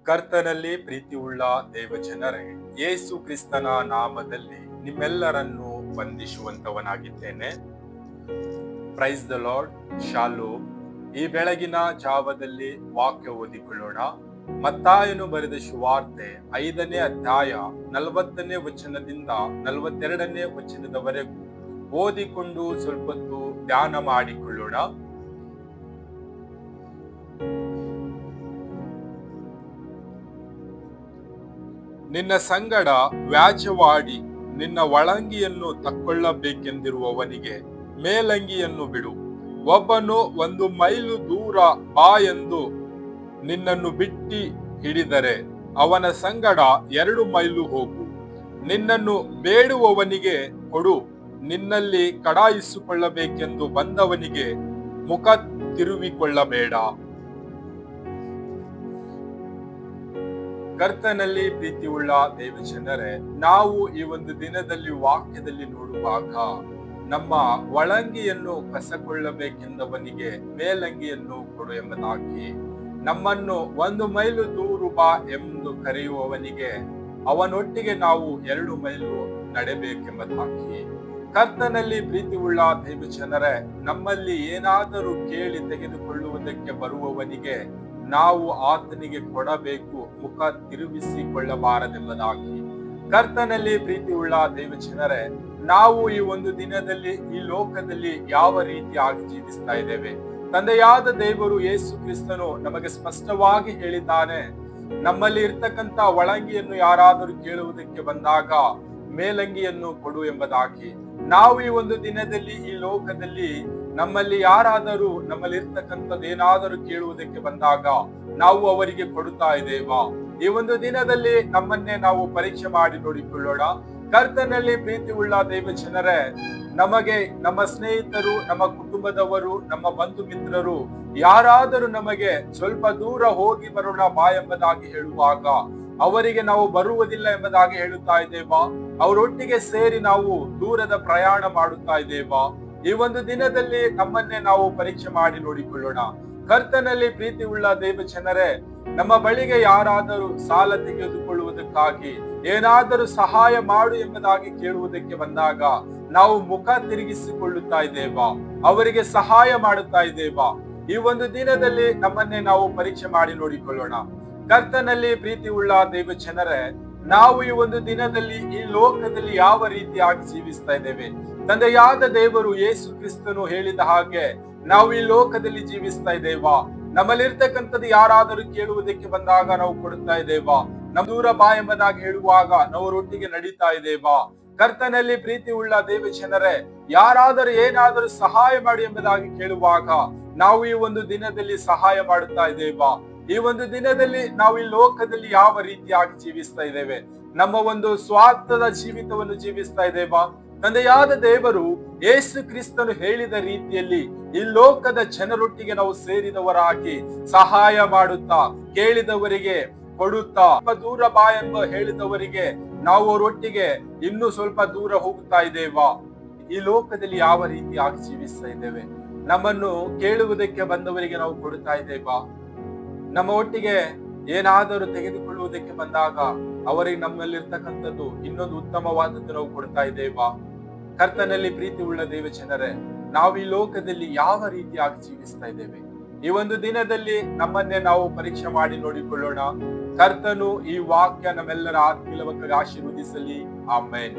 ಕರ್ತನಲ್ಲಿ ಪ್ರೀತಿಯುಳ್ಳ ದೇವಜನರೇ, ಯೇಸು ಕ್ರಿಸ್ತನ ನಾಮದಲ್ಲಿ ನಿಮ್ಮೆಲ್ಲರನ್ನು ವಂದಿಸುವಂತವನಾಗಿದ್ದೇನೆ. Praise the Lord. ಶಾಲೋಮ್. ಈ ಬೆಳಗಿನ ಜಾವದಲ್ಲಿ ವಾಕ್ಯ ಓದಿಕೊಳ್ಳೋಣ. ಮತ್ತಾಯನು ಬರೆದ ಸುವಾರ್ತೆ 5ನೇ ಅಧ್ಯಾಯ 40ನೇ ವಚನದಿಂದ 42ನೇ ವಚನದವರೆಗೂ ಓದಿಕೊಂಡು ಸ್ವಲ್ಪ ಹೊತ್ತು ಧ್ಯಾನ ಮಾಡಿಕೊಳ್ಳೋಣ. ನಿನ್ನ ಸಂಗಡ ವ್ಯಾಜ್ಯವಾಡಿ ನಿನ್ನ ಒಳಂಗಿಯನ್ನು ತಕ್ಕೊಳ್ಳಬೇಕೆಂದಿರುವವನಿಗೆ ಮೇಲಂಗಿಯನ್ನು ಬಿಡು. ಒಬ್ಬನು 1 ಮೈಲು ದೂರ ಬಾ ಎಂದು ನಿನ್ನನ್ನು ಬಿಟ್ಟಿ ಹಿಡಿದರೆ ಅವನ ಸಂಗಡ 2 ಮೈಲು ಹೋಗು. ನಿನ್ನನ್ನು ಬೇಡುವವನಿಗೆ ಕೊಡು. ನಿನ್ನಲ್ಲಿ ಕಡಾಯಿಸಿಕೊಳ್ಳಬೇಕೆಂದು ಬಂದವನಿಗೆ ಮುಖ ತಿರುವಿಕೊಳ್ಳಬೇಡ. ಕರ್ತನಲ್ಲಿ ಪ್ರೀತಿಯುಳ್ಳ ದೇವಜನರೇ, ನಾವು ಈ ಒಂದು ದಿನದಲ್ಲಿ ವಾಕ್ಯದಲ್ಲಿ ನೋಡುವಾಗ ನಮ್ಮ ಒಳಂಗಿಯನ್ನು ಕಸಕೊಳ್ಳಬೇಕೆಂದವನಿಗೆ ಮೇಲಂಗಿಯನ್ನು ಕೊಡು ಎಂಬುದಾಗಿ, ನಮ್ಮನ್ನು 1 ಮೈಲು ದೂರ ಬಾ ಎಂದು ಕರೆಯುವವನಿಗೆ ಅವನೊಟ್ಟಿಗೆ ನಾವು 2 ಮೈಲು ನಡೆಬೇಕೆಂಬುದಾಗಿ, ಕರ್ತನಲ್ಲಿ ಪ್ರೀತಿಯುಳ್ಳ ದೇವಜನರೇ, ನಮ್ಮಲ್ಲಿ ಏನಾದರೂ ಕೇಳಿ ತೆಗೆದುಕೊಳ್ಳುವುದಕ್ಕೆ ಬರುವವನಿಗೆ ನಾವು ಆತನಿಗೆ ಕೊಡಬೇಕು, ಮುಖ ತಿರುಗಿಸಿಕೊಳ್ಳಬಾರದೆಂಬುದಾಗಿ. ಕರ್ತನಲ್ಲಿ ಪ್ರೀತಿಯುಳ್ಳ ದೇವಜನರೇ, ನಾವು ಈ ಒಂದು ದಿನದಲ್ಲಿ ಈ ಲೋಕದಲ್ಲಿ ಯಾವ ರೀತಿಯಾಗಿ ಜೀವಿಸ್ತಾ ಇದ್ದೇವೆ? ತಂದೆಯಾದ ದೇವರು ಯೇಸು ಕ್ರಿಸ್ತನು ನಮಗೆ ಸ್ಪಷ್ಟವಾಗಿ ಹೇಳಿದ್ದಾನೆ, ನಮ್ಮಲ್ಲಿ ಇರ್ತಕ್ಕಂತ ಒಳಂಗಿಯನ್ನು ಯಾರಾದರೂ ಕೇಳುವುದಕ್ಕೆ ಬಂದಾಗ ಮೇಲಂಗಿಯನ್ನು ಕೊಡು ಎಂಬುದಾಗಿ. ನಾವು ಈ ಒಂದು ದಿನದಲ್ಲಿ ಈ ಲೋಕದಲ್ಲಿ ನಮ್ಮಲ್ಲಿ ಯಾರಾದರೂ ನಮ್ಮಲ್ಲಿ ಇರ್ತಕ್ಕಂಥದ್ದು ಏನಾದರೂ ಕೇಳುವುದಕ್ಕೆ ಬಂದಾಗ ನಾವು ಅವರಿಗೆ ಕೊಡುತ್ತಾ ಇದ್ದೇವಾ? ಈ ಒಂದು ದಿನದಲ್ಲಿ ನಮ್ಮನ್ನೇ ನಾವು ಪರೀಕ್ಷೆ ಮಾಡಿ ನೋಡಿಕೊಳ್ಳೋಣ. ಕರ್ತನಲ್ಲಿ ಪ್ರೀತಿಯುಳ್ಳ ದೇವಜನರೇ, ನಮಗೆ ನಮ್ಮ ಸ್ನೇಹಿತರು, ನಮ್ಮ ಕುಟುಂಬದವರು, ನಮ್ಮ ಬಂಧು ಮಿತ್ರರು ಯಾರಾದರೂ ನಮಗೆ ಸ್ವಲ್ಪ ದೂರ ಹೋಗಿ ಬರೋಣ ಬಾ ಎಂಬುದಾಗಿ ಹೇಳುವಾಗ ಅವರಿಗೆ ನಾವು ಬರುವುದಿಲ್ಲ ಎಂಬುದಾಗಿ ಹೇಳುತ್ತಾ ಇದ್ದೇವಾ? ಅವರೊಟ್ಟಿಗೆ ಸೇರಿ ನಾವು ದೂರದ ಪ್ರಯಾಣ ಮಾಡುತ್ತಾ ಇದ್ದೇವಾ? ಈ ಒಂದು ದಿನದಲ್ಲಿ ನಮ್ಮನ್ನೇ ನಾವು ಪರೀಕ್ಷೆ ಮಾಡಿ ನೋಡಿಕೊಳ್ಳೋಣ. ಕರ್ತನಲ್ಲಿ ಪ್ರೀತಿಯುಳ್ಳ ದೇವಜನರೇ, ನಮ್ಮ ಬಳಿಗೆ ಯಾರಾದರೂ ಸಾಲ ತೆಗೆದುಕೊಳ್ಳುವುದಕ್ಕಾಗಿ ಏನಾದರೂ ಸಹಾಯ ಮಾಡು ಎಂಬುದಾಗಿ ಕೇಳುವುದಕ್ಕೆ ಬಂದಾಗ ನಾವು ಮುಖ ತಿರುಗಿಸಿಕೊಳ್ಳುತ್ತಾ ಇದ್ದೇವಾ? ಅವರಿಗೆ ಸಹಾಯ ಮಾಡುತ್ತಾ ಇದ್ದೇವಾ? ಈ ಒಂದು ದಿನದಲ್ಲಿ ನಮ್ಮನ್ನೇ ನಾವು ಪರೀಕ್ಷೆ ಮಾಡಿ ನೋಡಿಕೊಳ್ಳೋಣ. ಕರ್ತನಲ್ಲಿ ಪ್ರೀತಿಯುಳ್ಳ ದೇವಜನರೇ, ನಾವು ಈ ಒಂದು ದಿನದಲ್ಲಿ ಈ ಲೋಕದಲ್ಲಿ ಯಾವ ರೀತಿಯಾಗಿ ಜೀವಿಸ್ತಾ ಇದ್ದೇವೆ? ತಂದೆಯಾದ ದೇವರು ಯೇಸು ಕ್ರಿಸ್ತನು ಹೇಳಿದ ಹಾಗೆ ನಾವು ಈ ಲೋಕದಲ್ಲಿ ಜೀವಿಸ್ತಾ ಇದ್ದೇವಾ? ನಮ್ಮಲ್ಲಿರ್ತಕ್ಕಂಥದ್ದು ಯಾರಾದರೂ ಕೇಳುವುದಕ್ಕೆ ಬಂದಾಗ ನಾವು ಕೊಡುತ್ತಾ ಇದ್ದೇವಾ? ನಮ್ಮ ದೂರ ಬಾ ಎಂಬುದಾಗಿ ಹೇಳುವಾಗ ನಾವು ಒಟ್ಟಿಗೆ ನಡೀತಾ ಇದ್ದೇವಾ? ಕರ್ತನಲ್ಲಿ ಪ್ರೀತಿಯುಳ್ಳ ದೇವಜನರೇ, ಯಾರಾದರೂ ಏನಾದರೂ ಸಹಾಯ ಮಾಡಿ ಎಂಬುದಾಗಿ ಕೇಳುವಾಗ ನಾವು ಈ ಒಂದು ದಿನದಲ್ಲಿ ಸಹಾಯ ಮಾಡುತ್ತಾ ಇದ್ದೇವಾ? ಈ ಒಂದು ದಿನದಲ್ಲಿ ನಾವು ಈ ಲೋಕದಲ್ಲಿ ಯಾವ ರೀತಿಯಾಗಿ ಜೀವಿಸ್ತಾ ಇದ್ದೇವೆ? ನಮ್ಮ ಒಂದು ಸ್ವಾರ್ಥದ ಜೀವಿತವನ್ನು ಜೀವಿಸ್ತಾ ಇದ್ದೇವಾ? ತಂದೆಯಾದ ದೇವರು ಯೇಸು ಕ್ರಿಸ್ತನು ಹೇಳಿದ ರೀತಿಯಲ್ಲಿ ಈ ಲೋಕದ ಜನರೊಟ್ಟಿಗೆ ನಾವು ಸೇರಿದವರಾಗಿ ಸಹಾಯ ಮಾಡುತ್ತಾ, ಕೇಳಿದವರಿಗೆ ಕೊಡುತ್ತಾ, ದೂರ ಬಾ ಎಂಬ ಹೇಳಿದವರಿಗೆ ನಾವು ಅವರೊಟ್ಟಿಗೆ ಇನ್ನೂ ಸ್ವಲ್ಪ ದೂರ ಹೋಗುತ್ತಾ ಇದ್ದೇವಾ? ಈ ಲೋಕದಲ್ಲಿ ಯಾವ ರೀತಿಯಾಗಿ ಜೀವಿಸ್ತಾ ಇದ್ದೇವೆ? ನಮ್ಮನ್ನು ಕೇಳುವುದಕ್ಕೆ ಬಂದವರಿಗೆ ನಾವು ಕೊಡುತ್ತಾ ಇದ್ದೇವಾ? ನಮ್ಮ ಒಟ್ಟಿಗೆ ಏನಾದರೂ ತೆಗೆದುಕೊಳ್ಳುವುದಕ್ಕೆ ಬಂದಾಗ ಅವರಿಗೆ ನಮ್ಮಲ್ಲಿರ್ತಕ್ಕಂಥದ್ದು ಇನ್ನೊಂದು ಉತ್ತಮವಾದದ್ದು ನಾವು ಕೊಡ್ತಾ ಇದ್ದೇವಾ? ಕರ್ತನಲ್ಲಿ ಪ್ರೀತಿ ಉಳ್ಳ ದೇವಜನರೇ, ನಾವು ಈ ಲೋಕದಲ್ಲಿ ಯಾವ ರೀತಿಯಾಗಿ ಜೀವಿಸ್ತಾ ಇದ್ದೇವೆ? ಈ ಒಂದು ದಿನದಲ್ಲಿ ನಮ್ಮನ್ನೇ ನಾವು ಪರೀಕ್ಷೆ ಮಾಡಿ ನೋಡಿಕೊಳ್ಳೋಣ. ಕರ್ತನು ಈ ವಾಕ್ಯ ನಮ್ಮೆಲ್ಲರ ಆತ್ಮೀಯವಾಗಿ ಆಶೀರ್ವದಿಸಲಿ. ಆಮೆನ್.